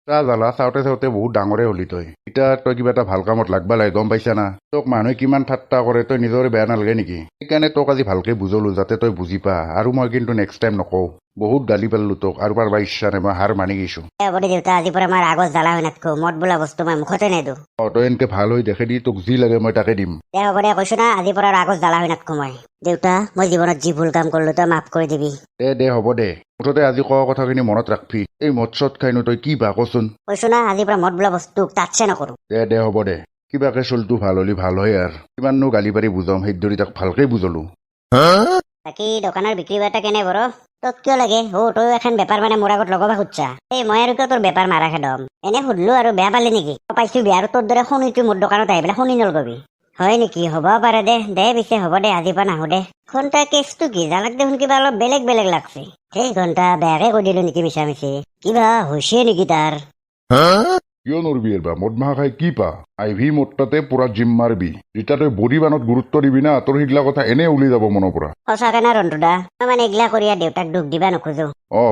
চা জ্বালা চাওঁতে চাওঁতে বহুত ডাঙৰে হলি তই এতিয়া তই কিবা এটা ভাল কামত লাগবা লাগে গম পাইছা না তোক মানুহে কিমান ঠাট্টা কৰে তই নিজৰে বেয়া নালাগে নেকি সেইকাৰণে তোক আজি ভালকে বুজলো যাতে তই বুজি পা আৰু মই কিন্তু নেক্সট টাইম নকওঁ বহুত গালি পেলালো তোক আৰু পাৰবা ইচ্ছা নাই মই হাৰ মানি গৈছো হ'ব দে দেউতা আজিৰ পৰা মই আগত জ্বালা হৈ নাথাকো মদ বোলা বস্তু মই মুখতে নেদো তই এনেকে ভাল হৈ দেখে দি তোক যি লাগে মই তাকে দিম হ'ব দে কৈছো না আজিৰ পৰা আগত জ্বালা হৈ নাথাকো মই দেউতা মই জীৱনত যি ভুল কাম কৰিলো তই মাফ কৰি দিবি দে হ'ব দে মুঠতে আজি কোৱা কথাখিনি মনত ৰাখবি এই মদ চদ খাইনো তই কি ভা কচোন কৈছো না আজিৰ পৰা মদ বোলা বস্তুক টাচে নকৰো দে হ'ব দে কিবাকে চলটো ভাল হলি ভাল হয় আৰু কিমাননো গালি পাৰি বুজাম সেইদৰি তাক ভালকে বুজলো বাকী দোকানৰ বিক্ৰী বাৰ্তা কেনে বৰ তোক কিয় লাগে তই এখন বেপাৰ মানে মোৰ আগত লগাব খুজছা এই মই আৰু কিয় তোৰ বেপাৰ মাৰা খেদম এনে সুধলো আৰু বেয়া পালি নেকি পাইছো বিয়া আৰু তোৰ দৰে শুনিতো মোৰ দোকানত আহি পেলাই শুনি নলগবি হয় নেকি হ'ব পাৰে দে পিছে হ'ব দে আজিৰ পৰা নাহো দে ঘণ্টা কেছটো কি জালাক দেখোন কিবা অলপ বেলেগ লাগছে সেই ঘণ্টা বেয়াকে কৈ দিলো নেকি মিছামিছি কিবা হৈছে নেকি তাৰ কিয় নৰবি এৰবা মদ মাহা খাই কি পা আইভি মোৰ তাতে পুৰা জিম মাৰবি যেতিয়া তই বডি বানত গুৰুত্ব দিবি না তোৰ সেইগিলা কথা এনে উলি যাব মনৰ পৰা সঁচাকে না ৰন্টুদা মই মানে এইগিলা কৰি দেউতাক দুখ দিবা নোখোজো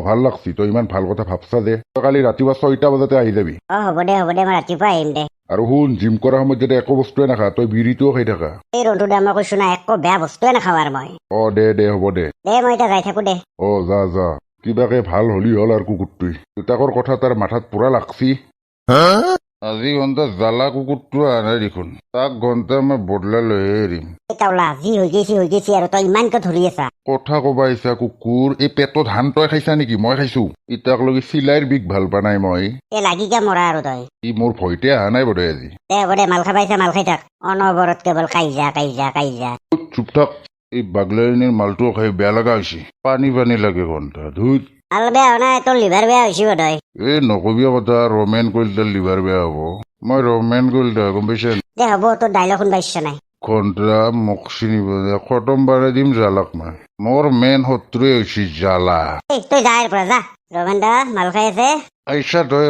ভাল লাগছি তই ইমান ভাল কথা ভাবছা যে তই কালি ৰাতিপুৱা 6টা বজাতে আহি যাবি হ'ব দে মই ৰাতিপুৱা আহিম দে আৰু শুন জিম কৰাৰ সময়ত যদি একো বস্তুৱে নাখা তই বিৰিটোও খাই থাকা এই ৰন্টুদা মই কৈছো না একো বেয়া বস্তুৱে নাখাওঁ আৰু মই দে হ'ব দে মই এতিয়া যাই থাকো দে যা কিবাকে ভাল হলি হ'ল আৰু কুকুৰটোই দেউতাকৰ কথা তাৰ মাথাত পুৰা লাগছি আজি ঘণ্টা জ্বালা কুকুৰটো আনাই দেখোন তাক ঘণ্টা মই বদলা লৈহে এৰিম যি হৈ গৈছে আৰু তই ইমানকে ধৰি আছা কথা কবা ইচ্ছা কুকুৰ এই পেটত ধান তই খাইছা নেকি মই খাইছো ইতাক লগি চিলাইৰ বিষ ভাল পা নাই মই লাগি কে মৰা আৰু তই ই মোৰ ভয়তে অহা নাই বোধহয় আজি হ'ব দে মাল খাবাইছা মাল খাই থাক অনবৰত কেৱল কাইজা চুপ থাক এই বাগলাৰিনীৰ মালটো খাই বেয়া লগা হৈছে পানী লাগে ঘণ্টা ধুইত মাল বেয়া হোৱা নাই তোৰ লিভাৰ বেয়া হৈছে বোধহয় নকবি কথা ৰমেন কৰিলে লিভাৰ বেয়া হ'ব মই ৰমেন কৰিলে গম পাইছে হ'ব তোৰ ডাইলগ শুনবা ইচ্ছা নাই ঘণ্টা মোক চিনিব খতম বাৰে দিম জালাক মই মোৰ মেইন শত্ৰুৱে হৈছে জ্বালা তই যা পৰা যা ৰমেন দা মাল খাই আছে আইছা তই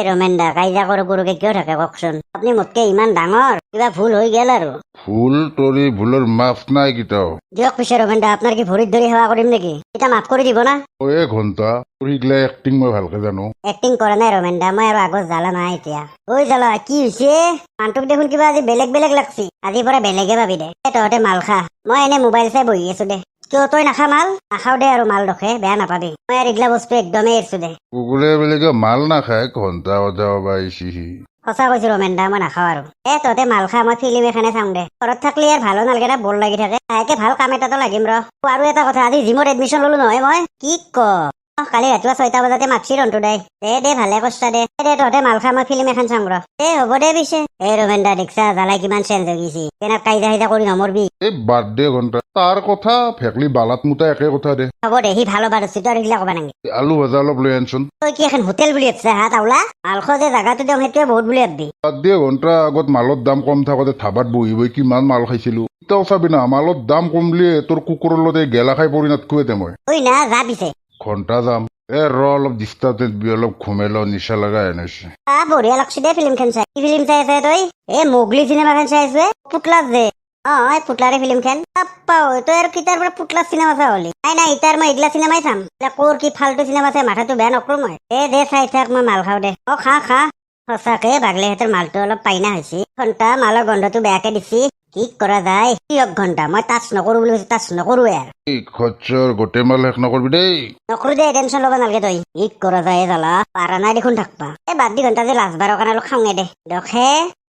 ৰমেন দা কাইজা কৰোকে কিয় থাকে কওকচোন আপুনি মোতকে ইমান ডাঙৰ কিবা ভুল হৈ গেল আৰু ভুল তোৰ ভুলৰ মাফ নাই কেইটাও দিয়ক পিছে ৰমেন দা আপোনাৰ কি ভৰিত ধৰি সেৱা কৰিম নেকি এতিয়া মাফ কৰি দিব না ঘণ্টা তোৰ সিগলা এক্টিং মই ভালকে জানো এক্টিং কৰা নাই ৰমেন দা মই আৰু আগত জ্বালা নাই এতিয়া জ্বালা কি হৈছে মানুহটোক দেখোন কিবা আজি বেলেগ লাগছি আজিৰ পৰা বেলেগে ভাবি দে তহঁতে মাল খা মই এনে মোবাইল চাই বহি আছো দে কিয় তই নাখা মাল নাখাও দে আৰু মাল ৰখে বেয়া নাপাবি মই আৰু এইগিলা বস্তু একদমেই এৰিছো দে কুকুৰে বেলেগে মাল নাখায় ঘণ্টা আহিছিহি সঁচা কৈছো ৰমেন দা মই নাখাওঁ আৰু তহঁতে মাল খা মই ফিল্ম এখনে চাওঁ দে ঘৰত থাকলে আৰু ভালো নালাগে না বৰ লাগি থাকে তাকে ভাল কাম এটাতো লাগিম আৰু এটা কথা আজি জিমত এডমিশ্যন ললো নহয় মই কি কালি ৰাতিপুৱা 6টা বজাতে মাতছি ৰন্টু দাই দে ভালে কষ্ট দে তহঁতে মাল খা মই ফিল্ম এখন চাওঁ হ'ব দে পিছে ৰমেন দা দেখছা জ্বালাই কিমান চেঞ্জ হৈ গৈছি কেনে কাইজা কৰি নমৰবি বাদ দে ঘণ্টা তাৰ কথা ফেকলি বালাত মুতা একে কথা দে হ'ব দে সি ভালো বাৰছি তই এইগিলা কবা নাগে আলু ভাজা অলপ লৈ আনচোন তই কি এখন হোটেল বুলি ভাবছা তাওলা মালখ যে জাগাটো দিম সেইটোৱে বহুত বুলি ভাববি বাদ দে ঘণ্টা আগত মালৰ দাম কম থাকোতে ধাবাত বহি কিমান মাল খাইছিলো এতিয়াও চাবি না মালৰ দাম কম বুলিয়ে তোৰ কুকুৰৰ লগতে গেলা খাই পৰি নাথকোৱে মই না যা পিছে ঘণ্টা যাম অলপ ডিষ্টাৰ্ব অলপ ঘুমে ল নিচা লগা এনেছে বঢ়িয়া লাগছে দে ফিল্মখন চাই কি ফিল্ম চাই আছে তই মোগলি চিনেমাখন চাই আছে পুতলা যে পুতলাৰে ফিল্মখন তই আৰু কিতাৰ পৰা পুতলা চিনেমা চা হলি নাই ইতাৰ মই এইগিলা চিনেমাই চাম কৰ কি ফাল্টু চিনেমা চাই মাথাটো বেয়া নকৰো মই দে চাই থাক মই মাল খাওঁ দে খা সঁচাকে বাগলেহঁতৰ মালটো অলপ পাইনা হৈছে ঘণ্টা মালৰ গন্ধটো বেয়াকে দিছি কি কৰা যায় এক ঘণ্টা মই টাচ নকৰো বুলি টাচ নকৰোৱে আৰু খৰচৰ গোটেই মাল শেষ নকৰবি দেই নকৰো দে টেনচন ল'ব নালাগে তই কি কৰা যায় জ্বালা পাৰা নাই দেখোন থাকবা বাদ দি ঘণ্টা যে লাষ্টবাৰৰ কাৰণে অলপ খাওঁগে দে দখে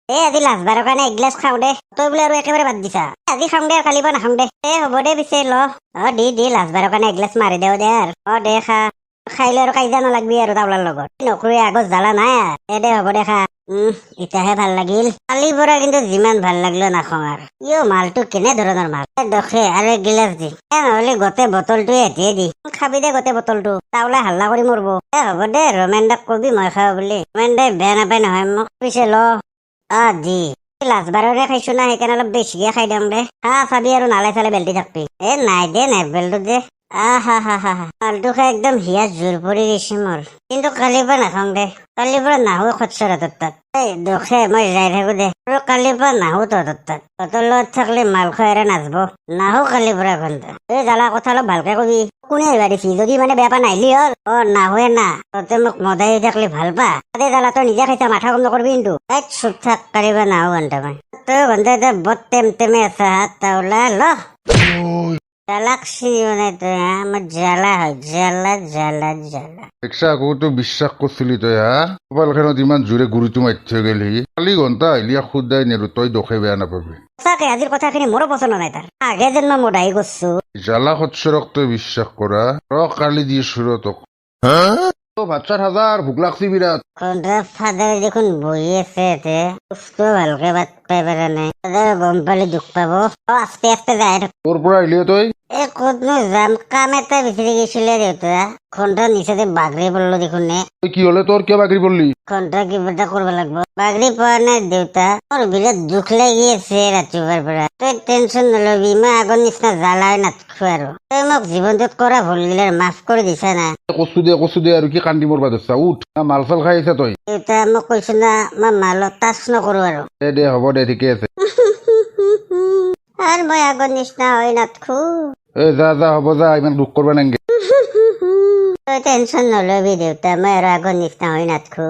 আজি লাষ্টবাৰৰ কাৰণে এগিলাচ খাওঁ দে তই বোলে আৰু একেবাৰে বাদ দিছা আজি খাওঁ দে কালিৰ পৰা নাখাওঁ দে হ'ব দে পিছে দি লাষ্টবাৰৰ কাৰণে এগিলাচ মাৰি দেও দে আৰু দে খা খাই লৈ আৰু কাইজা নালাগবি আৰু তাওলাৰ লগত নকৰোৱে আগত জ্বালা নাই দে হ'ব দে খা এতিয়াহে ভাল লাগিল কালিৰ পৰা কিন্তু যিমান ভাল লাগলো নাখাওঁ আৰু মালটো কেনে ধৰণৰ মাল দখে আৰু এক গিলাচ দি নহলে গোটেই বটলটোৱে এটিয়ে দি খাবি দে গোটেই বটলটো তাওলাই হাল্লা কৰি মৰব হ'ব দে ৰমেন দাক কবি মই খাওঁ বুলি ৰমেন দাই বেয়া নাপায় নহয় মোক পিছে দি লাষ্টবাৰৰে খাইছো না সেইকাৰণে অলপ বেছিকে খাই দিম দে চাবি আৰু নালে চালে বেল্টি থাকবি নাই দে বেল্টটো দে মালটো খাই একদম হিয়া জোৰ পৰি গৈছে মোৰ কিন্তু কালিৰ পৰা নাখাওঁ দে কালিৰ পৰা নাহো খচ্চৰ হাতত তাত দখে মই যাই থাকো দে আৰু কালিৰ পৰা নাহো তহঁতৰ তাত তহঁতৰ লগত থাকলে মাল খোৱাৰে নাচব নাহো কালিৰ পৰা ঘণ্টা জ্বালা কথা অলপ ভালকে কবি কোনে আহিবা দিছি যদি মানে বেয়া পা নাহিলি হ'ল নাহয়ে না তহঁতে মোক মদাই থাকলে ভাল পা তাতে জ্বালা তই নিজে খাইছা মাথা কম নকৰবি কিন্তু চুপ থাক কাৰিবা নাহো ঘণ্টা মই তই ঘণ্টা এতিয়া বৰ টেমটেমে আছা হাত তাওলা ল লাগছি মানে তই আমাৰ জ্বালা হয় জ্বালা জ্বালা জ্বালা দেখছা আকৌ তই বিশ্বাস কৰিছিলি তই হা কপালখনত ইমান জোৰে গুৰিটো মাৰি থৈ গেলি কালি ঘণ্টা আহিলি খুদাই নেৰো তই দুখে বেয়া নাপাবি সঁচাকে আজিৰ কথাখিনি মোৰো পচন্দ নাই তাৰ আগে যেন মই মোদাহি কৰছো জ্বালা সৎসৰক তই বিশ্বাস কৰা কালি দি সুৰ তোক ভাত চাত হাজাৰ ভোক লাগছি বিৰাট ফাদাৰ দেখোন বহি আছে ইয়াতে বস্তু ভালকে বাট পাই পাৰা নাই ফাদাৰ গম পালে দুখ পাব আস্তে আস্তে যাই থাক তোৰ পৰা আহিলি তই ক'তনো যাম কাম এটা বিচাৰি গৈছিলে দেউতা ঘণ্টা নিচেতে বাগৰি পৰলো দেখোন নে তই কি হলে তোৰ কিয় বাগৰি পৰলি ঘণ্টা কিবা এটা কৰিব লাগিব বাগৰি পোৱা নাই দেউতা মোৰ বিৰাট দুখ লাগি আছে ৰাতিপুৱাৰ পৰা তই টেনচন নলবি মই আগৰ নিচিনা জ্বালাই নাথাকো আৰু তই মোক জীৱনটোত কৰা ভুল গিলাৰ মাফ কৰি দিছা না কচু দে আৰু কি কান্দি মৰবা ধৰছা উঠ মাল চাল খাই আহিছা তই দেউতা মোক কৈছো না মই মালত টাচ নকৰো আৰু দে হ'ব দে ঠিকে আছে আৰু মই আগৰ নিচিনা হৈ নাথাকো যা হ'ব যা ইমান দুখ কৰবা নাংগে তই টেনচন নলবি দেউতা মই আৰু আগৰ নিচিনা হৈ নাথাকো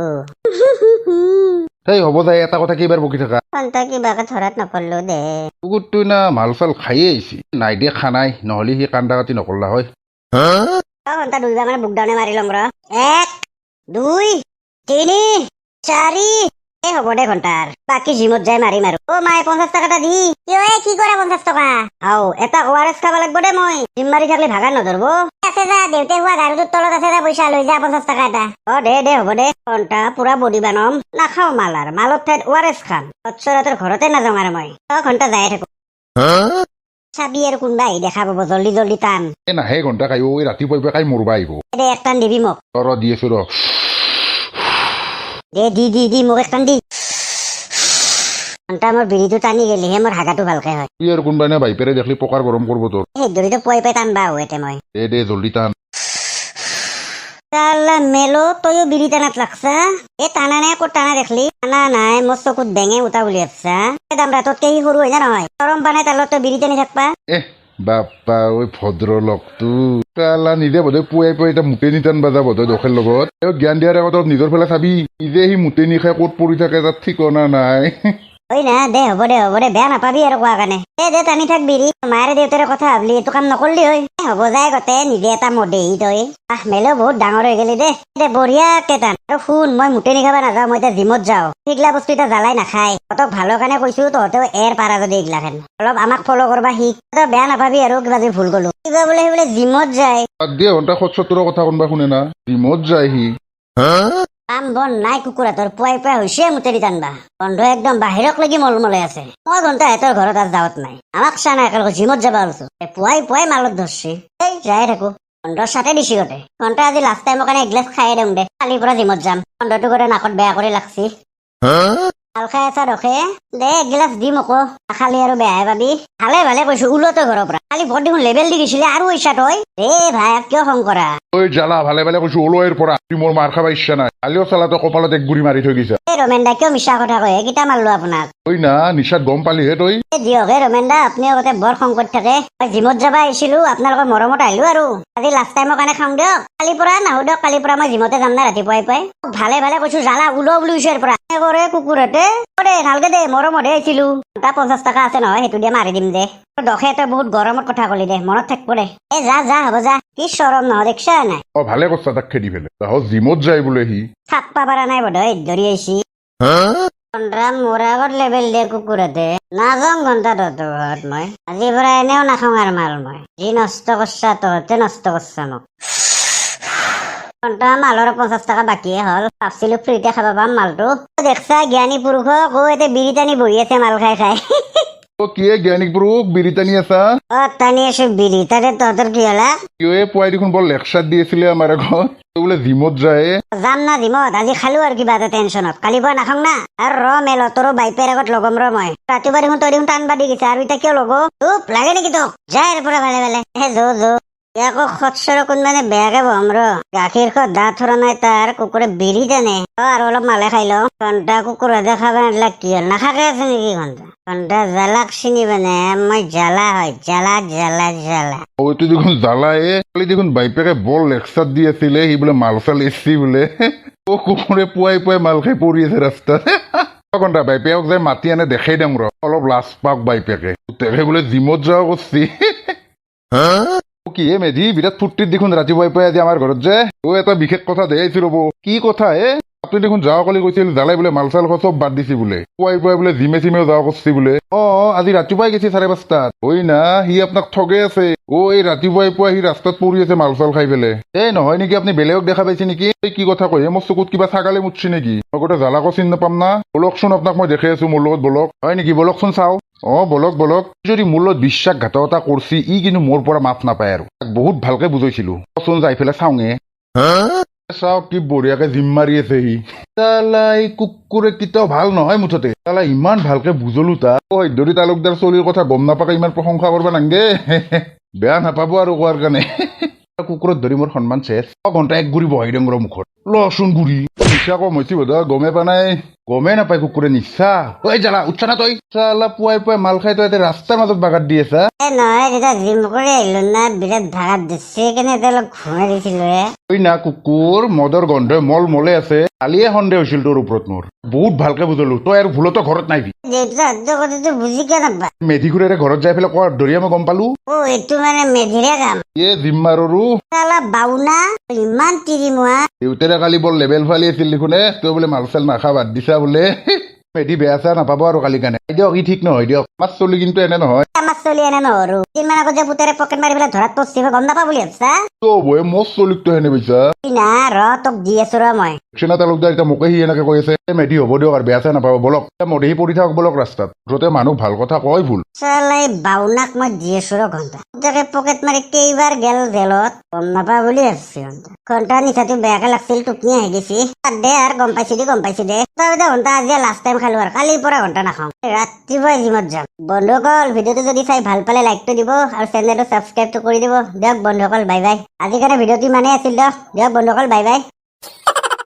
সেই হ'ব যায় এটা কথা কেইবাৰ বকি থাকা ঘণ্টা কিবাকে ধৰাত নপৰলো দে কুকুৰটোই না মাল চাল খায়ে আহিছে নাই দে খানাই নহলে সি কান্দা কাটি নকৰলা হয় ঘণ্টা দুইবাৰ মানে বুকডাউনে মাৰি ল'ম ৰ 1 2 3 4 হ'ব দে ঘণ্টাৰ বাকী জিমত যাই মাৰিম আৰু মায়ে 50 টকা এটা দি কি কৰা 50 টকা এটা ORS খাব লাগিব দে মই জিম মাৰি থাকলে ভাগা নধৰব আছে যা দেউতে হোৱা গাড়ীটোৰ তলত আছে যা পইচা লৈ যা 50 টকা এটা দে হ'ব দে ঘণ্টা পুৰা বডি বানম নাখাও মাল আৰু মালত ঠাইত ORS খাম সচ্চৰাতৰ ঘৰতে নাযাওঁ আৰু মই ঘণ্টা যাই থাকো চাবি আৰু কোনবা আহি দেখা পাব জল্দি জল্দি টান নাহে ঘণ্টা খাই ৰাতিপুৱা কাই মৰবা আহিব দে এক টান দিবি মোক দি আছো ৰ দে দি মোক এক টান দি ঘণ্টা মোৰ বিড়িটো টানি গেলিহে মোৰ হাগাটো ভালকে হয় কি আৰু কোনবা নে ভাইপেৰে দেখলি পকাৰ গৰম কৰব তোৰ সেই দৰিটো পুৱাই পাই টানবা এতে মই দে জল্দি টান মেলো তইও বিড়ি টানাত লাগছা টানা নাই ক'ত টানা দেখলি টানা নাই মোৰ চকুত বেঙে উঠা বুলি ভাবছা দাম ৰাততকে সি সৰু হয় না নহয় গৰম পানী তাৰ লগত তই বিড়ি টানি থাকবা বাপ্পা ঐ ভদ্ৰ লগটো কালা নিজে বোধহয় পুৱাই এতিয়া মুটেনি টান বাজা বোধহয় দখেৰ লগত তেওঁ জ্ঞান দিয়াৰ আগত নিজৰ ফালে চাবি নিজে সি মুটেনি খাই ক'ত পৰি থাকে তাত ঠিকনা নাই না দে হ'ব দে বেয়া নাপাবি আৰু কোৱা কাৰণে দে টানি থাক বিড়ি মাৰে দেউতাৰে কথা ভাবলি এইটো কাম নকৰলি হয় হ'ব যায় গতে নিজে এটা মদেহি তই মেলো বহুত ডাঙৰ হৈ গেলি দে বঢ়িয়া কেইটান আৰু শুন মই মুটেনি খাব নাযাওঁ মই এতিয়া জিমত যাওঁ সেইগিলা বস্তু এতিয়া জ্বালাই নাখায় তহঁতক ভালৰ কাৰণে কৈছো তহঁতেও পাৰা যদি এইগিলাখান অলপ আমাক ফল' কৰবা শিক তই বেয়া নাপাবি আৰু কিবা যদি ভুল গলো কিবা বোলে সি বোলে জিমত যায় দিয়ে ঘণ্টা সত্তৰৰ কথা কোনোবা শুনে না জিমত যায় সি কাম বন নাই কুকুৰা তোৰ পুৱাই হৈছে মুতেৰি টানবা বন্ধ একদম বাহিৰক লাগি মলমলাই আছে মই ঘণ্টা সিহঁতৰ ঘৰত আজ যাৱত নাই আমাক চানা একেলগে জিমত যাবা ওলছো পুৱাই মালত ধৰছি যাই থাকো বন্ধৰ চাতে দিছি গতে ঘণ্টা আজি লাষ্ট টাইমৰ কাৰণে এগিলাচ খাই দিম দে কালিৰ পৰা জিমত যাম বন্ধটো কৰে নাকত বেয়া কৰি লাগছি ভাল খাই আছা ৰখে দে এগিলাচ দিম আকৌ খালি আৰু বেয়াই পাবি ভালে কৈছো ওলতো ঘৰৰ পৰা কালি ভৰ দেখোন লেবেল দি দিছিলে আৰু ইচ্ছা তই ভাই কিয় খং কৰা জ্বালা ভালে কৈছো ওলোৱাৰ পৰা মোৰ মাৰ খাবা ইচ্ছা নাই কালিও চালাতো কপালত এক গুৰি মাৰি থৈ গৈছে ৰমেন দা কিয় মিছা কথা কয় কিটা মাৰলো আপোনাক তই না নিচাত গম পালিহে তই দিয়ক ৰমেন দা আপুনি আগতে বৰ খং কৰি থাকে মই জিমত যাবা আহিছিলো আপোনালোকৰ মৰমত আহিলো আৰু আজি লাষ্ট টাইমৰ কাৰণে খাওঁ দিয়ক কালিৰ পৰা নাহো দিয়ক কালিৰ পৰা মই জিমতে যাম না ৰাতিপুৱাই ভালে কৈছো জ্বালা ওলো বুলি ওচৰ পৰা কৰে কুকুৰতে ভালকে দে মৰমতহে আহিছিলো 50 টকা আছে নহয় সেইটো দিয়ে মাৰি দিম দে দখে তই বহুত গৰমত কথা কলি দে মনত থাকিব দে যা হ'ব যা কি চৰম নহয় দেখছা নাই ভালে কৈছা তাক খেদি ফেলে জিমত যায় বোলে সি থাকবা পাৰা নাই বোধহয় ধৰি আহিছি মোৰ আগত লেবেল দিয়ে কুকুৰতে নাযাওঁ ঘণ্টা তহঁতৰ ঘৰত মই আজিৰ পৰা এনেও নাখাওঁ আৰু মাল মই যি নষ্ট কৰছা তহঁতে নষ্ট কৰছা মোক ঘণ্টা মালৰ 50 টকা বাকীয়ে হ'ল ভাবছিলো ফ্ৰীতে খাব পাম মালটো দেখছা জ্ঞানী পুৰুষক এতিয়া বিড়ি টানি বহি আছে মাল খাই কিয়ে জ্ঞানিক পুৰুষ বিড়ি টানি আছা টানি আছো বিড়ি তাতে তহঁতৰ কি হলা পুৱাই দেখোন বৰ লেকচাৰ দি আছিলে আমাৰ আগত বোলে জিমত যায় যাম না জিমত আজি খালো আৰু কিবা এটা টেনচনত কালিৰ পৰা নাখাওঁ না আৰু মেল তোৰো বাইপেৰ আগত লগম মই ৰাতিপুৱা দেখোন তই দেখোন টানবা দি গৈছে আৰু এতিয়া কিয় লগ লাগে নেকি তোক যায় পৰা ভালে আকৌ খচ্চৰ কোনবানে বেয়াকে বম ৰ গাখীৰ খোৱা দাঁত থৰা নাই তাৰ কুকুৰে বিৰি জানে আৰু অলপ মালে খাই ল ঘণ্টা কুকুৰ ভাজা খাবা নালাগ কি হ'ল নাখাকে আছে নেকি ঘণ্টা ঘণ্টা জ্বালাক চিনি মানে মই জ্বালা হয় জ্বালা জ্বালা জ্বালা ওইটো দেখোন জ্বালায়ে কালি দেখোন বাইপেকে বৰ লেকচাৰ দি আছিলে সি বোলে মাল চাল এচি বোলে ও কুকুৰে পুৱাই পুৱাই মাল খাই পৰি আছে ৰাস্তাত ঘণ্টা বাইপেকক যে মাতি আনে দেখাই দিম ৰ অলপ লাজ পাওক বাইপেকে তেখে বোলে জিমত যোৱা কৰছি কি হে মেধি বিৰাট ফূৰ্তিত দেখোন ৰাতিপুৱাই পুৱাই আজি আমাৰ ঘৰত যে এটা বিশেষ কথা দেখাইছো ৰ'ব কি কথা হে আপুনি দেখোন যাওঁ কালি কৈছিল জ্বালাই বোলে মাল চাল চব বাদ দিছি বোলে পুৱাই পুৱাই বোলে জিমে চিমেও যাওঁ কৰছি বোলে আজি ৰাতিপুৱাই গেছি 5:30 হয় না সি আপোনাক ঠগে আছে এই ৰাতিপুৱাই পুৱাই সি ৰাস্তাত পৰি আছে মাল চাল খাই পেলাই এই নহয় নেকি আপুনি বেলেগক দেখা পাইছে নেকি কি কথা কয় মোৰ চকুত কিবা ছাগালে মুতছি নেকি মই গোটেই জ্বালাকো চিন নাপাম না বলকচোন আপোনাক মই দেখাই আছো মোৰ লগত বলক হয় নেকি বলকচোন চাওঁ বলক বলক যদি মোৰ লগত বিশ্বাসঘাতকতা কৰছি ই কিন্তু মোৰ পৰা মাফ নাপায় আৰু বহুত ভালকে বুজাইছিলো চোন যাই পেলাই চাওঁগে চাওক কি বঢ়িয়াকে জিম মাৰি আছে সি এই কুকুৰে কেতিয়াও ভাল নহয় মুঠতে ইমান ভালকে বুজলো তাক তালুকদাৰ চলিৰ কথা গম নাপাকে ইমান প্ৰশংসা কৰিব নাংগে বেয়া নাপাব আৰু কোৱাৰ কাৰণে কুকুৰত ধৰি মোৰ সন্মান চেচ ঘণ্টা এক গুৰি বহাই দিওঁ ৰ মুখত লচোন গুৰি নিচা কম হৈছে বোধ গমে পা নাই গমেই নাপায় কুকুৰে নিচা ঐ জ্বালা উঠছা না তই চালা পুৱাই পুৱাই মাল খাই তই ৰাস্তাৰ মাজত বাগাত দি আছা নহয় তেতিয়া জিম কৰি আহিলো না বিৰাট ভাগাত দিছে কেনে অলপ ঘুমাই দিছিলো ঐ না কুকুৰ মদৰ গন্ধই মল মলে আছে কালিয়ে সন্দেহ হৈছিল তোৰ ওপৰত মোৰ বহুত ভালকে বুজালো তই আৰু ভুলতো ঘৰত নাইবি বুজি কিয় নাপা মেধি খুৰীৰে ঘৰত যাই পেলাই কোৱাৰ দৰিয়া মই গম পালো এইটো মানে মেধিৰে কাম জিম মাৰৰো বাউনা ইমান তিৰিমুৱা দেউতাৰে কালি বৰ লেবেল ফালি আছিল দেখোনে তই বোলে মাল চাল নাখা বাদ দিছা বোলে মেধি বেয়া চেয়া নাপাব আৰু কালি কাৰণে দিয়ক ই ঠিক নহয় দিয়ক মাছ চলি কিন্তু এনে নহয় আমাৰ চলি এনে নহৰু কিমান আগত যে পুতেৰে পকেট মাৰি পেলাই ধৰাত পচিব গম নাপা বুলি ভাবছা বয়ে মজ চলিক তো সেনে পাইছা না ৰ তোক দি আছো ৰ মই সেনা তালুকদাৰ এতিয়া মোকে সি এনেকে কৈ আছে মেধি হ'ব দিয়ক আৰু বেয়া চেয়া নাপাব বলক মধি পৰি থাকক বলক ৰাস্তাত মুঠতে মানুহ ভাল কথা কয় ভুল চালাই বাউনাক মই দি আছো ৰ ঘণ্টা তাকে পকেট মাৰি কেইবাৰ গেল জেলত গম নাপা বুলি ভাবছি ঘণ্টা নিচাটো বেয়াকে লাগছিল টোপনি আহি গেছি দে আৰু গম পাইছি দে তই ঘণ্টা আজি লাষ্ট টাইম খালো আৰু কালিৰ পৰা ঘণ্টা নাখাওঁ ৰাতিপুৱাই জিমত যাম বন্ধুসকল ভিডিঅ'টো যদি চাই ভাল পালে লাইকটো দিব আৰু চেনেলটো ছাবস্ক্ৰাইবটো কৰি দিব দিয়ক বন্ধুসকল বাই বাই আজিৰ কাৰণে ভিডিঅ'টো ইমানেই আছিল দিয়ক বন্ধুসকল বাই বাই